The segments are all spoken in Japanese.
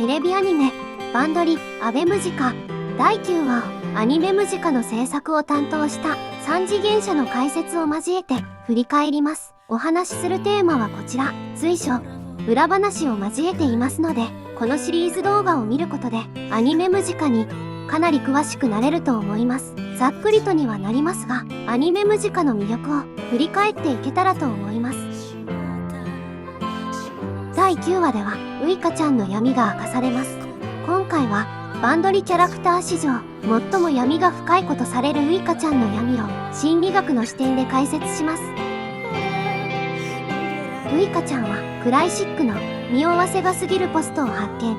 テレビアニメ、バンドリ、アベムジカ、第9話をアニメムジカの制作を担当した3次元者の解説を交えて振り返ります。お話しするテーマはこちら、随所、裏話を交えていますので、このシリーズ動画を見ることでアニメムジカにかなり詳しくなれると思います。ざっくりとにはなりますが、アニメムジカの魅力を振り返っていけたらと思います。第9話ではウイカちゃんの闇が明かされます。今回はバンドリキャラクター史上最も闇が深いことされるウイカちゃんの闇を心理学の視点で解説します。ウイカちゃんはクライシックの匂わせが過ぎるポストを発見。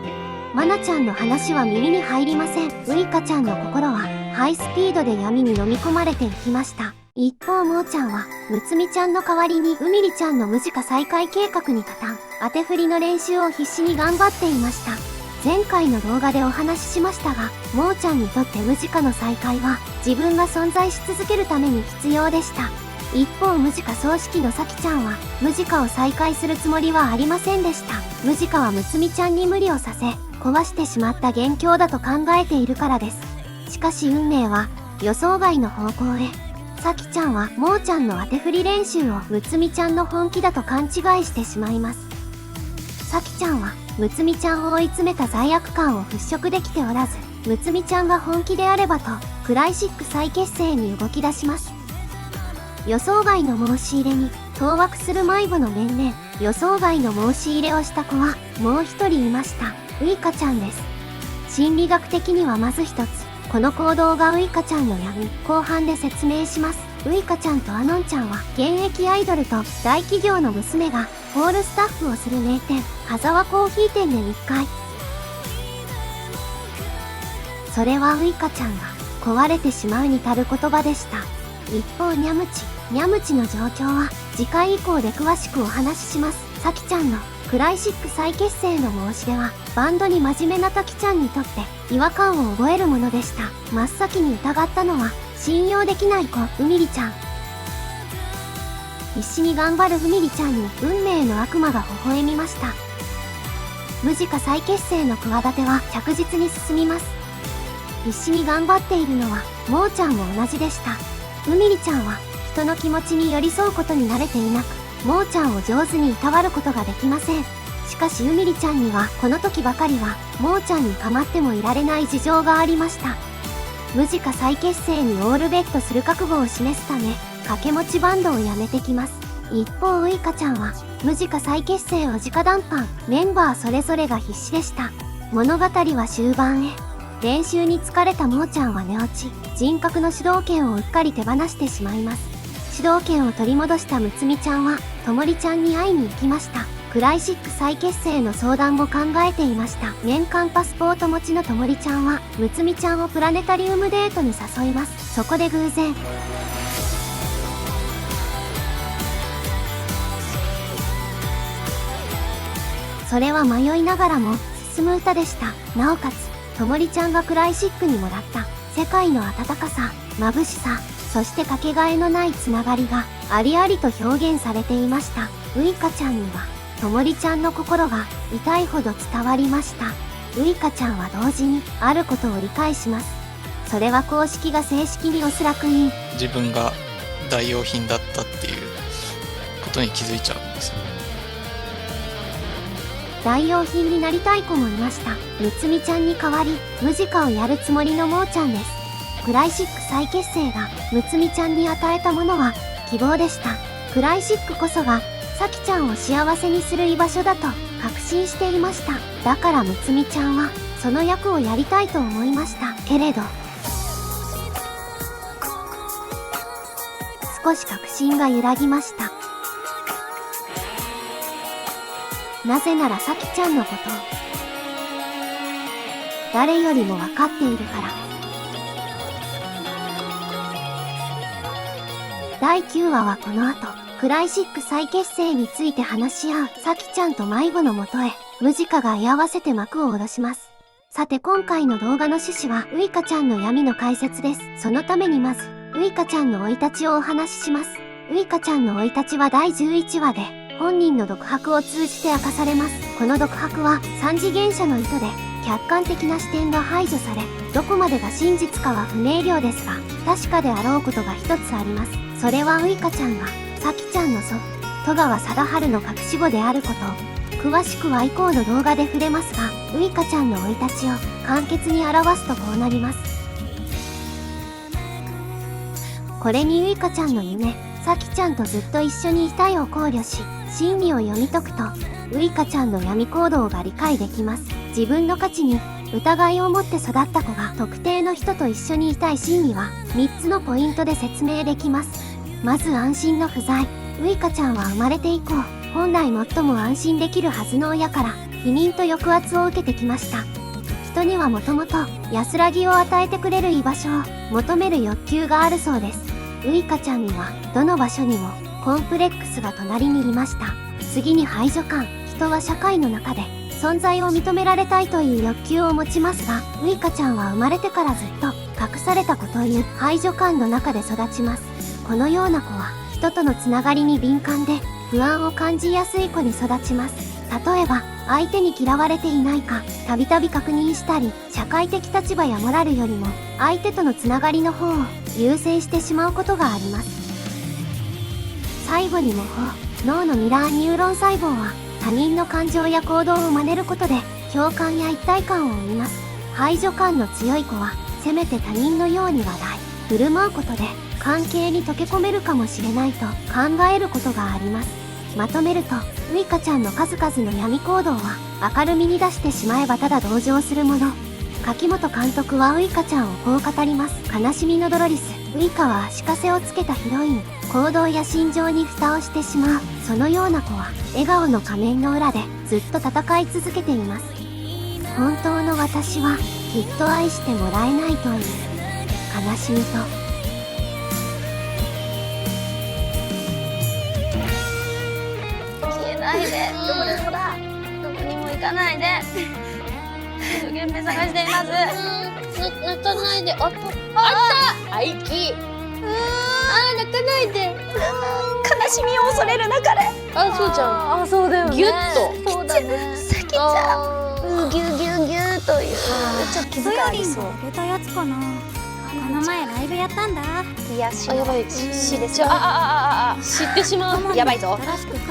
マナちゃんの話は耳に入りません。ウイカちゃんの心はハイスピードで闇に飲み込まれていきました。一方モーちゃんはむつみちゃんの代わりにウミリちゃんのムジカ再開計画に加担、当て振りの練習を必死に頑張っていました。前回の動画でお話ししましたが、モーちゃんにとってムジカの再開は自分が存在し続けるために必要でした。一方ムジカ総指揮のサキちゃんはムジカを再開するつもりはありませんでした。ムジカはむつみちゃんに無理をさせ壊してしまった元凶だと考えているからです。しかし運命は予想外の方向へ。サキちゃんはモーちゃんの当て振り練習をむつみちゃんの本気だと勘違いしてしまいます。サキちゃんはむつみちゃんを追い詰めた罪悪感を払拭できておらず、むつみちゃんが本気であればとクライシック再結成に動き出します。予想外の申し入れに当惑する迷子の面々。予想外の申し入れをした子はもう一人いました。ウイカちゃんです。心理学的にはまず一つ、この行動がウイカちゃんの闇、後半で説明します。ウイカちゃんとアノンちゃんは現役アイドルと大企業の娘がホールスタッフをする名店、羽沢コーヒー店で密会。それはウイカちゃんが壊れてしまうに足る言葉でした。一方ニャムチの状況は次回以降で詳しくお話しします。サキちゃんのクライシック再結成の申し出はバンドに真面目なタキちゃんにとって違和感を覚えるものでした。真っ先に疑ったのは信用できない子ウミリちゃん。必死に頑張るウミリちゃんに運命の悪魔が微笑みました。ムジカ再結成の企ては着実に進みます。必死に頑張っているのはモーちゃんも同じでした。ウミリちゃんは人の気持ちに寄り添うことに慣れていなく、モーちゃんを上手にいたわることができません。しかしウミリちゃんにはこの時ばかりはモーちゃんに構ってもいられない事情がありました。ムジカ再結成にオールベットする覚悟を示すため掛け持ちバンドをやめてきます。一方ウイカちゃんはムジカ再結成を直談判、メンバーそれぞれが必死でした。物語は終盤へ。練習に疲れたモーちゃんは寝落ち、人格の主導権をうっかり手放してしまいます。主導権を取り戻したむつみちゃんはともりちゃんに会いに行きました。クライシック再結成の相談も考えていました。年間パスポート持ちのともりちゃんはむつみちゃんをプラネタリウムデートに誘います。そこで偶然それは迷いながらも進む歌でした。なおかつともりちゃんがクライシックにもらった世界の温かさ、眩しさ、そしてかけがえのないつながりがありありと表現されていました。ウイカちゃんにはともりちゃんの心が痛いほど伝わりました。ウイカちゃんは同時にあることを理解します。それは公式が正式におそらく自分が代用品だったっていうことに気づいちゃうんですよね。代用品になりたい子もいました。むつみちゃんに代わりムジカをやるつもりのモーちゃんです。クライシック再結成がむつみちゃんに与えたものは希望でした。クライシックこそがサキちゃんを幸せにする居場所だと確信していました。だからむつみちゃんはその役をやりたいと思いました。けれど少し確信が揺らぎました。なぜならサキちゃんのことを誰よりも分かっているから。第9話はこの後、クライシック再結成について話し合うサキちゃんと迷子のもとへ、ムジカが居合わせて幕を下ろします。さて今回の動画の趣旨はウイカちゃんの闇の解説です。そのためにまず、ウイカちゃんの生い立ちをお話しします。ウイカちゃんの生い立ちは第11話で、本人の独白を通じて明かされます。この独白は三次元者の意図で客観的な視点が排除され、どこまでが真実かは不明瞭ですが、確かであろうことが一つあります。それはウイカちゃんがサキちゃんの祖父戸川貞治の隠し子であること。詳しくは以降の動画で触れますが、ウイカちゃんの生い立ちを簡潔に表すとこうなります。これにウイカちゃんの夢、サキちゃんとずっと一緒にいたいを考慮し、真理を読み解くと、ウイカちゃんの闇行動が理解できます。自分の価値に疑いを持って育った子が特定の人と一緒にいたい真理は3つのポイントで説明できます。まず安心の不在。ウイカちゃんは生まれて以降、本来最も安心できるはずの親から否認と抑圧を受けてきました。人にはもともと安らぎを与えてくれる居場所を求める欲求があるそうです。ウイカちゃんにはどの場所にもコンプレックスが隣にいました。次に排除感。人は社会の中で存在を認められたいという欲求を持ちますが、ウイカちゃんは生まれてからずっと隠された子という排除感の中で育ちます。このような子は人とのつながりに敏感で不安を感じやすい子に育ちます。例えば、相手に嫌われていないか、たびたび確認したり、社会的立場やモラルよりも、相手とのつながりの方を優先してしまうことがあります。最後に模倣。脳のミラーニューロン細胞は、他人の感情や行動を真似ることで、共感や一体感を生みます。排除感の強い子は、せめて他人のように話題、振る舞うことで、関係に溶け込めるかもしれないと考えることがあります。まとめると、ウイカちゃんの数々の闇行動は明るみに出してしまえばただ同情するもの。柿本監督はウイカちゃんをこう語ります。悲しみのドロリス。ウイカは足かせをつけたヒロイン。行動や心情に蓋をしてしまう。そのような子は笑顔の仮面の裏でずっと戦い続けています。本当の私はきっと愛してもらえないという悲しみと、ないで、どこだ、どこにも行かないで、一生懸命探しています。泣かないで、あった、あいき、泣かないで。悲しみを恐れるなかれ。そうじゃん。あ、そうだよね。ギュッと。そうだね。さきちゃん、ギュギュギュという、ちょっと気遣いありそう。あげたやつかな。この前ライブやったんだ。癒しのやばい、詩ですよ。知ってしまう。やばいぞ。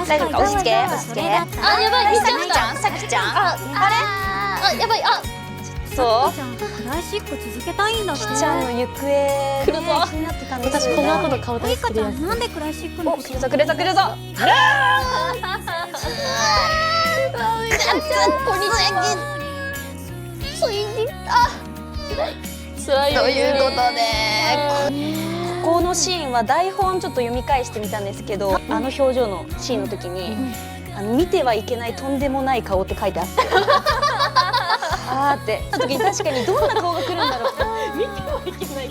大丈夫か、押し付け、押し付け。やばい、さきちゃん、さきちゃん。あれ？やばい、そう。クラシック続けたいんだって。きちゃんの行方ね、来るぞ。気になってたんです私この後の顔ウイカちゃ出してるやつ。んなんでクラシックのお、来るぞ来るぞ来るぞ。辛いよね。ということで、ここのシーンは台本ちょっと読み返してみたんですけど、あの表情のシーンの時に、見てはいけないとんでもない顔って書いてあって、あーって、その時に確かにどんな顔が来るんだろう。見てはいけない。